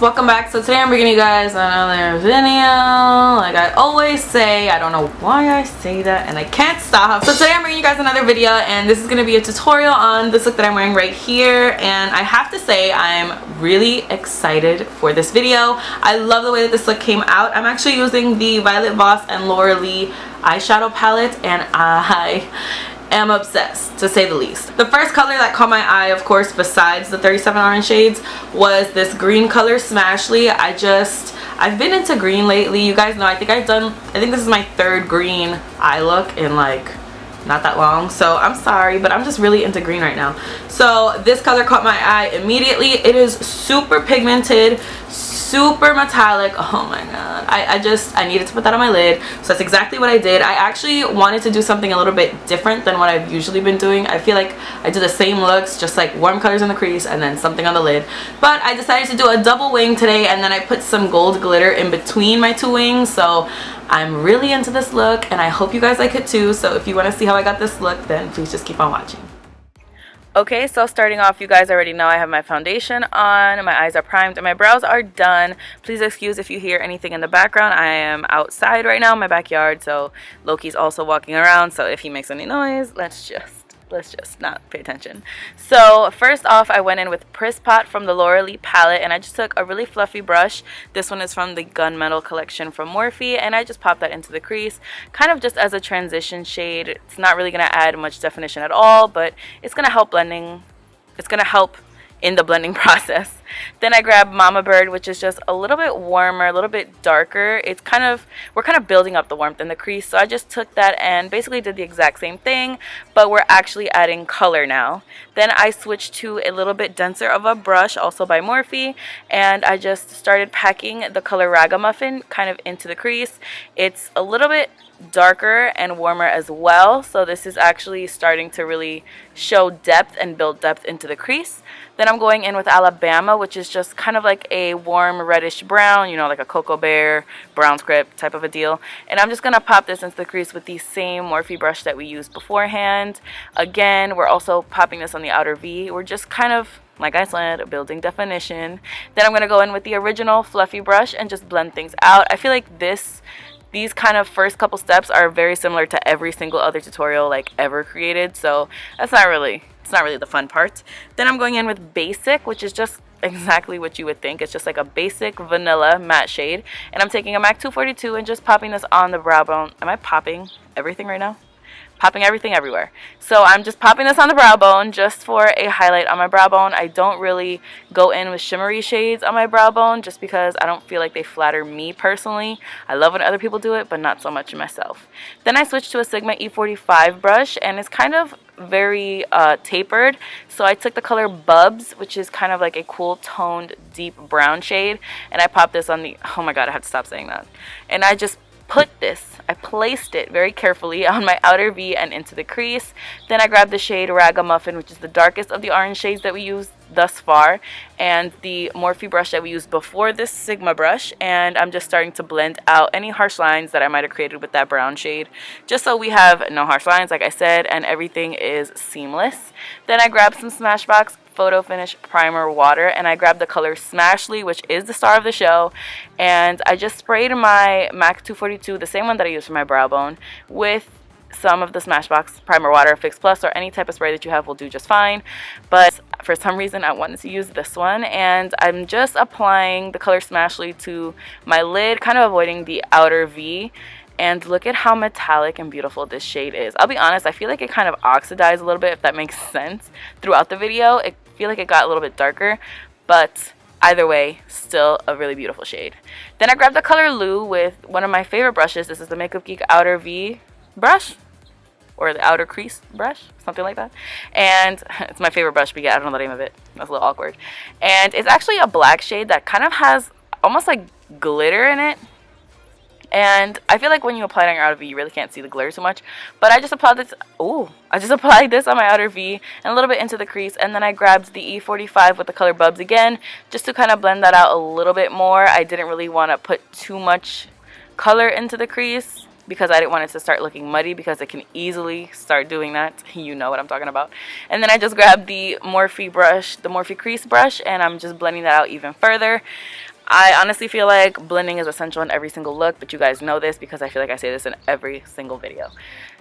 Welcome back. So today I'm bringing you guys another video. Like I always say, I don't know why I say that and I can't stop. So today I'm bringing you guys another video, and this is going to be a tutorial on this look that I'm wearing right here. And I have to say I'm really excited for this video. I love the way that this look came out. I'm actually using the Violet Voss and Lilly eyeshadow palette, and I am obsessed, to say the least. The first color that caught my eye, of course, besides the 37 orange shades, was this green color, Smashlee. I've been into green lately. You guys know, I think this is my third green eye look in like not that long, so I'm sorry, but I'm just really into green right now. So this color caught my eye immediately. It is super pigmented, super metallic. Oh my god, I needed to put that on my lid, so that's exactly what I did. I actually wanted to do something a little bit different than what I've usually been doing. I feel like I do the same looks, just like warm colors in the crease and then something on the lid, but I decided to do a double wing today, and then I put some gold glitter in between my two wings. So I'm really into this look and I hope you guys like it too. So if you want to see how I got this look, then please just keep on watching. Okay, so starting off, you guys already know I have my foundation on, my eyes are primed, and my brows are done. Please excuse if you hear anything in the background. I am outside right now in my backyard, so Loki's also walking around, so if he makes any noise, let's just not pay attention. So first off, I went in with Priss from the Lilly palette, and I just took a really fluffy brush. This one is from the Gunmetal collection from Morphe, and I just popped that into the crease, kind of just as a transition shade. It's not really going to add much definition at all, but it's going to help blending. It's going to help in the blending process. Then I grabbed Mama Bird, which is just a little bit warmer, a little bit darker. We're kind of building up the warmth in the crease, so I just took that and basically did the exact same thing, but we're actually adding color now. Then I switched to a little bit denser of a brush, also by Morphe, and I just started packing the color Raga Muffin kind of into the crease. It's a little bit darker and warmer as well, so this is actually starting to really show depth and build depth into the crease. Then I'm going in with Alabama, which is just kind of like a warm reddish brown, you know, like a Cocoa Bear, brown script type of a deal. And I'm just going to pop this into the crease with the same Morphe brush that we used beforehand. Again, we're also popping this on the outer V. We're just kind of, like I said, building definition. Then I'm going to go in with the original fluffy brush and just blend things out. I feel like these kind of first couple steps are very similar to every single other tutorial like ever created, so it's not really the fun part. Then I'm going in with Basic, which is just exactly what you would think. It's just like a basic vanilla matte shade, and I'm taking a MAC 242 and just popping this on the brow bone. Am I popping everything right now? Popping everything everywhere. So I'm just popping this on the brow bone just for a highlight on my brow bone. I don't really go in with shimmery shades on my brow bone just because I don't feel like they flatter me personally. I love when other people do it, but not so much myself. Then I switched to a Sigma E45 brush, and it's kind of very tapered. So I took the color Bubs, which is kind of like a cool toned deep brown shade, and I popped this on the, oh my god, I have to stop saying that. And I just I placed it very carefully on my outer V and into the crease. Then I grabbed the shade Raga Muffin, which is the darkest of the orange shades that we used thus far, and the Morphe brush that we used before this Sigma brush, and I'm just starting to blend out any harsh lines that I might have created with that brown shade, just so we have no harsh lines, like I said, and everything is seamless. Then I grabbed some Smashbox Photo Finish Primer Water, and I grabbed the color Smashlee, which is the star of the show, and I just sprayed my MAC 242, the same one that I used for my brow bone, with some of the Smashbox Primer Water Fix Plus, or any type of spray that you have will do just fine, but for some reason I wanted to use this one, and I'm just applying the color Smashlee to my lid, kind of avoiding the outer V. And look at how metallic and beautiful this shade is. I'll be honest, I feel like it kind of oxidized a little bit, if that makes sense, throughout the video. I feel like it got a little bit darker, but either way, still a really beautiful shade. Then I grabbed the color Lou with one of my favorite brushes. This is the Makeup Geek Outer V brush, or the outer crease brush, something like that. And it's my favorite brush, but yeah, I don't know the name of it. That's a little awkward. And it's actually a black shade that kind of has almost like glitter in it. And I feel like when you apply it on your outer V, you really can't see the glitter too much. But I just applied this, I just applied this on my outer V and a little bit into the crease. And then I grabbed the E45 with the color Bubs again, just to kind of blend that out a little bit more. I didn't really want to put too much color into the crease because I didn't want it to start looking muddy, because it can easily start doing that. You know what I'm talking about. And then I just grabbed the Morphe brush, the Morphe crease brush, and I'm just blending that out even further. I honestly feel like blending is essential in every single look, but you guys know this because I feel like I say this in every single video.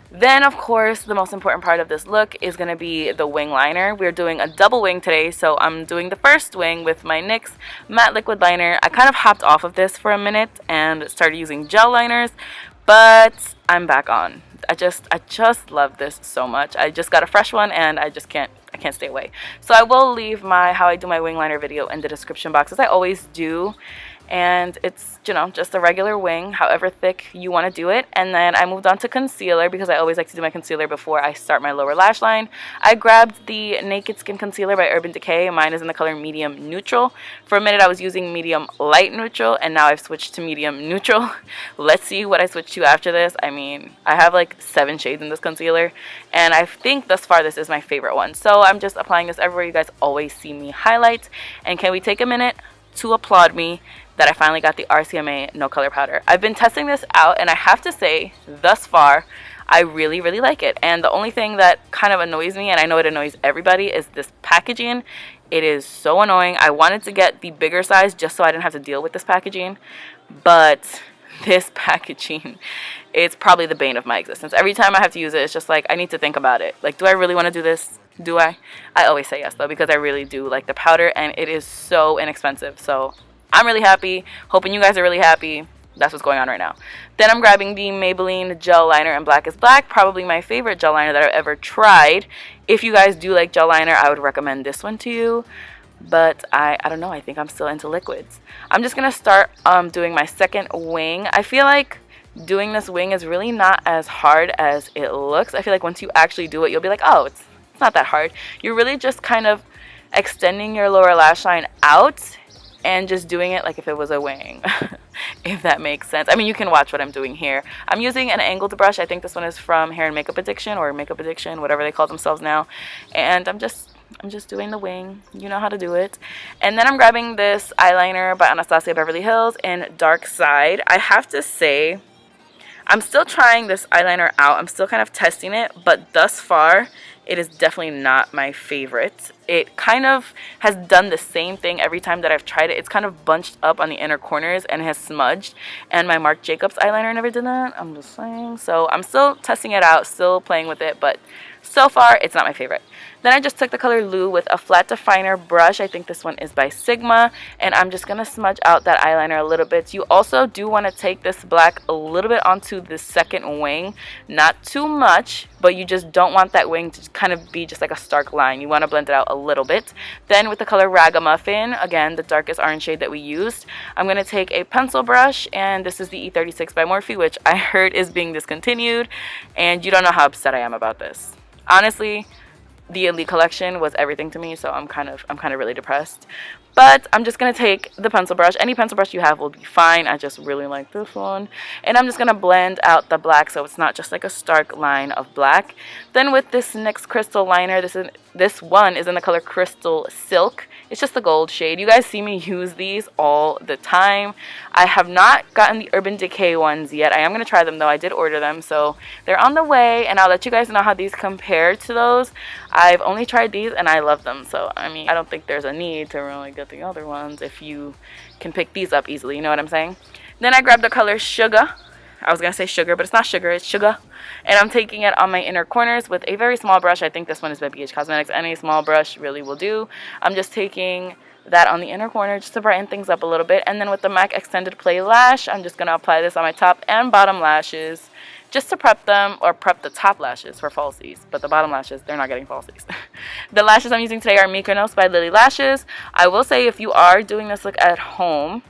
Then, of course, the most important part of this look is going to be the wing liner. We're doing a double wing today, so I'm doing the first wing with my NYX matte liquid liner. I kind of hopped off of this for a minute and started using gel liners, but I'm back on. I just love this so much. I just got a fresh one and I can't stay away. So I will leave my how I do my wing liner video in the description box, as I always do. And it's, you know, just a regular wing, however thick you want to do it. And then I moved on to concealer, because I always like to do my concealer before I start my lower lash line. I grabbed the Naked Skin Concealer by Urban Decay. Mine is in the color medium neutral. For a minute I was using medium light neutral, and now I've switched to medium neutral. Let's see what I switch to after this. I mean, I have like 7 shades in this concealer, and I think thus far this is my favorite one. So I'm just applying this everywhere you guys always see me highlight. And can we take a minute to applaud me that I finally got the RCMA No Color Powder. I've been testing this out, and I have to say, thus far, I really, really like it. And the only thing that kind of annoys me, and I know it annoys everybody, is this packaging. It is so annoying. I wanted to get the bigger size just so I didn't have to deal with this packaging, but this packaging, it's probably the bane of my existence. Every time I have to use it, it's just like, I need to think about it. Like, do I really want to do this? Do I? I always say yes, though, because I really do like the powder, and it is so inexpensive. So I'm really happy, hoping you guys are really happy. That's what's going on right now. Then I'm grabbing the Maybelline gel liner in Blackest Black, probably my favorite gel liner that I've ever tried. If you guys do like gel liner, I would recommend this one to you. But I don't know, I think I'm still into liquids. I'm just going to start doing my second wing. I feel like doing this wing is really not as hard as it looks. I feel like once you actually do it, you'll be like, oh, it's not that hard. You're really just kind of extending your lower lash line out and just doing it like if it was a wing, if that makes sense. I mean, you can watch what I'm doing here. I'm using an angled brush. I think this one is from Hair and Makeup Addiction, or Makeup Addiction, whatever they call themselves now. And I'm just doing the wing. You know how to do it. And then I'm grabbing this eyeliner by Anastasia Beverly Hills in Darkside. I have to say, I'm still trying this eyeliner out. I'm still kind of testing it, but thus far, it is definitely not my favorite. It kind of has done the same thing every time that I've tried it. It's kind of bunched up on the inner corners and has smudged. And my Marc Jacobs eyeliner never did that. I'm just saying. So I'm still testing it out, still playing with it, but so far, it's not my favorite. Then I just took the color Lou with a flat definer brush. I think this one is by Sigma. And I'm just going to smudge out that eyeliner a little bit. You also do want to take this black a little bit onto the second wing. Not too much, but you just don't want that wing to kind of be just like a stark line. You want to blend it out a little bit. Then with the color Raga Muffin, again, the darkest orange shade that we used, I'm going to take a pencil brush. And this is the E36 by Morphe, which I heard is being discontinued. And you don't know how upset I am about this. Honestly, the Elite collection was everything to me, so I'm kind of really depressed. But I'm just going to take the pencil brush. Any pencil brush you have will be fine. I just really like this one. And I'm just going to blend out the black so it's not just like a stark line of black. Then with this NYX Crystal liner, this one is in the color Crystal Silk. It's just the gold shade. You guys see me use these all the time. I have not gotten the Urban Decay ones yet. I am going to try them though. I did order them, so they're on the way, and I'll let you guys know how these compare to those. I've only tried these and I love them, so I mean, I don't think there's a need to really get the other ones if you can pick these up easily, you know what I'm saying? Then I grabbed the color Sugah. I was going to say sugar, but it's not sugar, it's Sugah. And I'm taking it on my inner corners with a very small brush. I think this one is by BH Cosmetics. Any small brush really will do. I'm just taking that on the inner corner just to brighten things up a little bit. And then with the MAC Extended Play Lash, I'm just going to apply this on my top and bottom lashes just to prep them, or prep the top lashes for falsies. But the bottom lashes, they're not getting falsies. The lashes I'm using today are Mykonos by Lilly Lashes. I will say, if you are doing this look at home,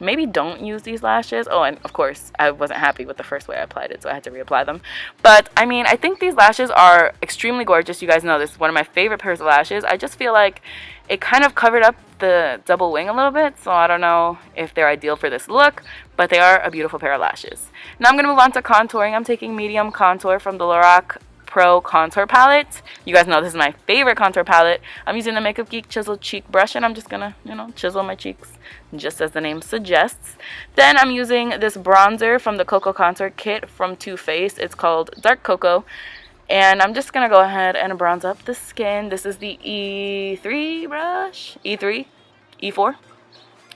maybe don't use these lashes. Oh, and of course, I wasn't happy with the first way I applied it, so I had to reapply them. But, I mean, I think these lashes are extremely gorgeous. You guys know this is one of my favorite pairs of lashes. I just feel like it kind of covered up the double wing a little bit, so I don't know if they're ideal for this look, but they are a beautiful pair of lashes. Now I'm going to move on to contouring. I'm taking medium contour from the Lorac Pro Contour Palette. You guys know this is my favorite contour palette. I'm using the Makeup Geek Chisel Cheek Brush, and I'm just gonna, you know, chisel my cheeks, just as the name suggests. Then I'm using this bronzer from the Cocoa Contour Kit from Too Faced. It's called Dark Cocoa. And I'm just gonna go ahead and bronze up the skin. This is the E3 brush. E3? E4?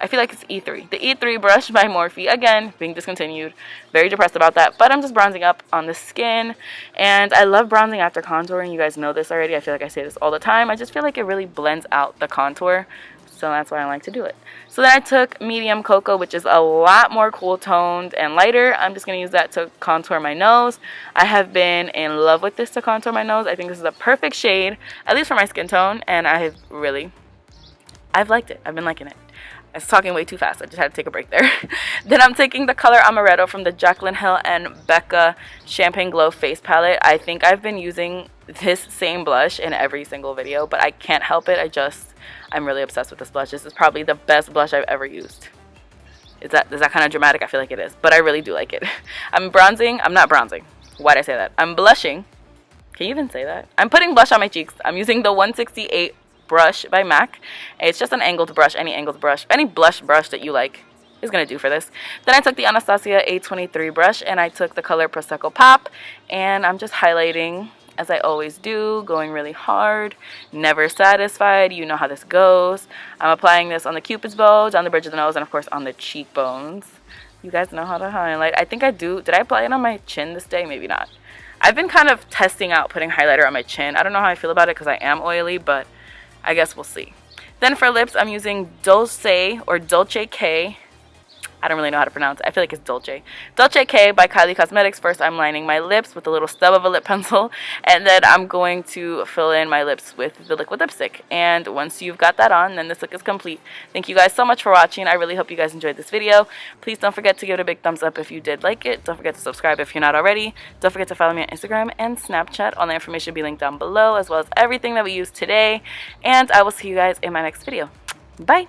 I feel like it's E3. The E3 brush by Morphe. Again, being discontinued. Very depressed about that. But I'm just bronzing up on the skin. And I love bronzing after contouring. You guys know this already. I feel like I say this all the time. I just feel like it really blends out the contour. So that's why I like to do it. So then I took medium cocoa, which is a lot more cool toned and lighter. I'm just going to use that to contour my nose. I have been in love with this to contour my nose. I think this is a perfect shade, at least for my skin tone. And I've liked it. I've been liking it. I was talking way too fast. I just had to take a break there. Then I'm taking the color Amaretto from the Jaclyn Hill and Becca Champagne Glow Face Palette. I think I've been using this same blush in every single video, but I can't help it. I'm really obsessed with this blush. This is probably the best blush I've ever used. Is that kind of dramatic? I feel like it is, but I really do like it. I'm bronzing. I'm not bronzing. Why'd I say that? I'm blushing. Can you even say that? I'm putting blush on my cheeks. I'm using the 168 brush by MAC. It's just an angled brush. Any angled brush, any blush brush that you like is gonna do for this. Then I took the Anastasia A23 brush and I took the color Prosecco Pop, and I'm just highlighting as I always do, going really hard, never satisfied. You know how this goes. I'm applying this on the Cupid's bow, down the bridge of the nose, and of course on the cheekbones. You guys know how to highlight. I think I do. Did I apply it on my chin this day? Maybe not. I've been kind of testing out putting highlighter on my chin. I don't know how I feel about it because I am oily, but I guess we'll see. Then for lips, I'm using Dolce or Dolce K. I don't really know how to pronounce it. I feel like it's Dolce. Dolce K by Kylie Cosmetics. First, I'm lining my lips with a little stub of a lip pencil. And then I'm going to fill in my lips with the liquid lipstick. And once you've got that on, then this look is complete. Thank you guys so much for watching. I really hope you guys enjoyed this video. Please don't forget to give it a big thumbs up if you did like it. Don't forget to subscribe if you're not already. Don't forget to follow me on Instagram and Snapchat. All the information will be linked down below, as well as everything that we used today. And I will see you guys in my next video. Bye!